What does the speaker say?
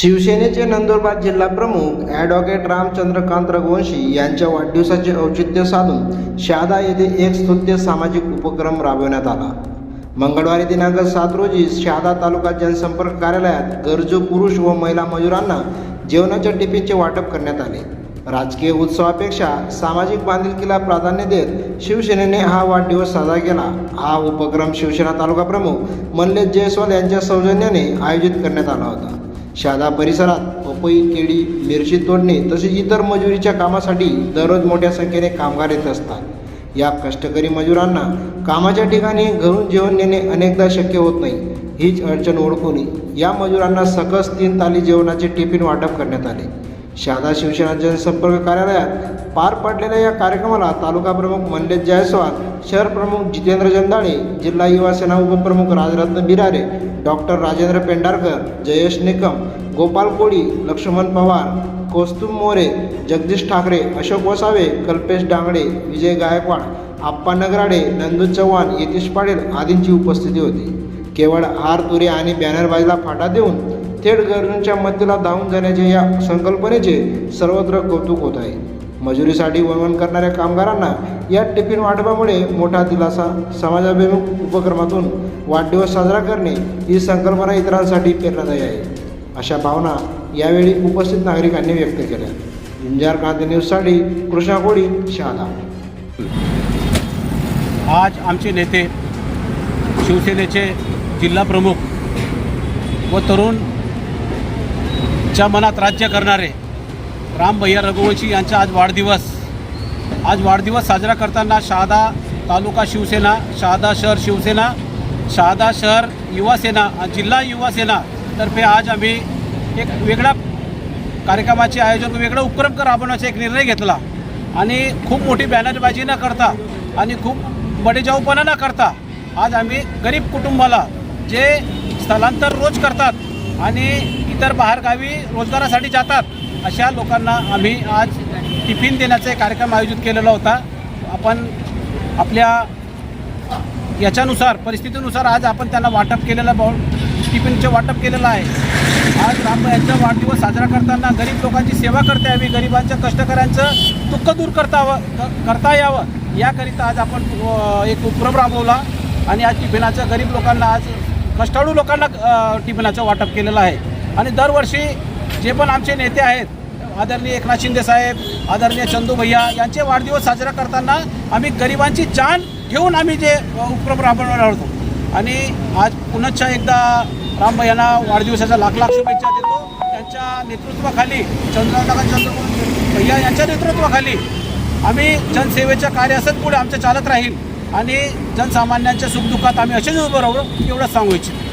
शिवसेनेचे नंदुरबार जिल्हा प्रमुख ॲडव्होकेट रामचंद्रकांत रघुवंशी यांच्या वाढदिवसाचे औचित्य साधून शहादा येथे एक स्तुत्य सामाजिक उपक्रम राबविण्यात आला। मंगळवारी दिनांक 7 रोजी शहादा तालुका जनसंपर्क कार्यालयात गरजू पुरुष व महिला मजुरांना जेवणाच्या टिफिनचे वाटप करण्यात आले। राजकीय उत्सवापेक्षा सामाजिक बांधिलकीला प्राधान्य देत शिवसेनेने हा वाढदिवस साजरा केला। हा उपक्रम शिवसेना तालुका प्रमुख मनलेश जयस्वाल यांच्या सौजन्याने आयोजित करण्यात आला होता। शहादा परिसरात पपई, केळी, मिरची तोडणे तसेच इतर मजुरीच्या कामासाठी दररोज मोठ्या संख्येने कामगार येत असतात। या कष्टकरी मजुरांना कामाच्या ठिकाणी घरून जेवण नेणे अनेकदा शक्य होत नाही। हीच अडचण ओळखून या मजुरांना सकस 3 थाली जेवणाचे टिफिन वाटप करण्यात आले। शहादा शिवसेना जनसंपर्क कार्यालयात पार पडलेल्या या कार्यक्रमाला तालुका प्रमुख मनलेश जयस्वाल, शहर प्रमुख जितेंद्र जंदाळे, जिल्हा युवा सेना उपप्रमुख राजरत्न बिरारे, डॉक्टर राजेंद्र पेंढारकर, जयेश निकम, गोपाल कोळी, लक्ष्मण पवार, कौस्तुभ मोरे, जगदीश ठाकरे, अशोक वसावे, कल्पेश डांगडे, विजय गायकवाड, आप्पा नगराडे, नंदू चव्हाण, यतीश पाटील आदींची उपस्थिती होती। केवळ हार, तुरे आणि बॅनरबाजीला फाटा देऊन थेट गरजूंच्या मदतीला धावून जाण्याच्या या संकल्पनेचे सर्वत्र कौतुक होत आहे। मजुरीसाठी वणवण करणाऱ्या कामगारांना या टिफिन वाटपामुळे मोठा दिलासा। समाजाभिमुख उपक्रमातून वाढदिवस साजरा करणे ही संकल्पना इतरांसाठी प्रेरणादायी आहे, अशा भावना यावेळी उपस्थित नागरिकांनी व्यक्त केल्या। इंजार क्रांती न्यूजसाठी कृष्णा कोळी, शहादा। आज आमचे नेते शिवसेनेचे जिल्हा प्रमुख व तरुणच्या मनात राज्य करणारे राम भैया रघुवंशी यांचा आज वाढदिवस साजरा करताना शहादा तालुका शिवसेना, शहादा शहर शिवसेना, शहादा शहर युवा सेना, जिल्हा युवा सेना तर्फे आज आम्ही एक वेगळा कार्यक्रमाचे आयोजन, वेगळा उपक्रम राबवण्याचा एक निर्णय घेतला आणि खूप मोठी बॅनरबाजी न करता आणि खूप बडेजाऊपणा न करता आज आम्ही गरीब कुटुंबाला जे स्थलांतर रोज करतात आणि इतर बाहेरगावी रोजगारासाठी जातात अशा लोकांना आम्ही आज टिफिन देण्याचा एक कार्यक्रम आयोजित केलेला होता। आपण आपल्या याच्यानुसार, परिस्थितीनुसार आज आपण त्यांना वाटप केलेलं टिफिनचं वाटप केलेलं आहे। आज राम यांचा वाढदिवस साजरा करताना गरीब लोकांची सेवा करता यावी, गरिबांच्या कष्टकऱ्यांचं दुःख दूर करता यावं याकरिता आज आपण एक उपक्रम राबवला आणि आज टिफिनाचं गरीब लोकांना, आज कष्टाळू लोकांना टिफिनाचं वाटप केलेलं आहे। आणि दरवर्षी जे पण आमचे नेते आहेत, आदरणीय एकनाथ शिंदे साहेब, आदरणीय चंदू भैया यांचे वाढदिवस साजरा करताना आम्ही गरिबांची जान घेऊन आम्ही जे उपक्रम राबवणार आहोत आणि आज पुनश्च एकदा राम भैयांना वाढदिवसाच्या लाख शुभेच्छा देतो। त्यांच्या नेतृत्वाखाली, चंद्र भैया यांच्या नेतृत्वाखाली आम्ही जनसेवेचं कार्य असंच पुढे आमचं चालत राहील आणि जनसामान्यांच्या सुखदुःखात आम्ही असेच उभं राहू, एवढंच सांगू इच्छितो।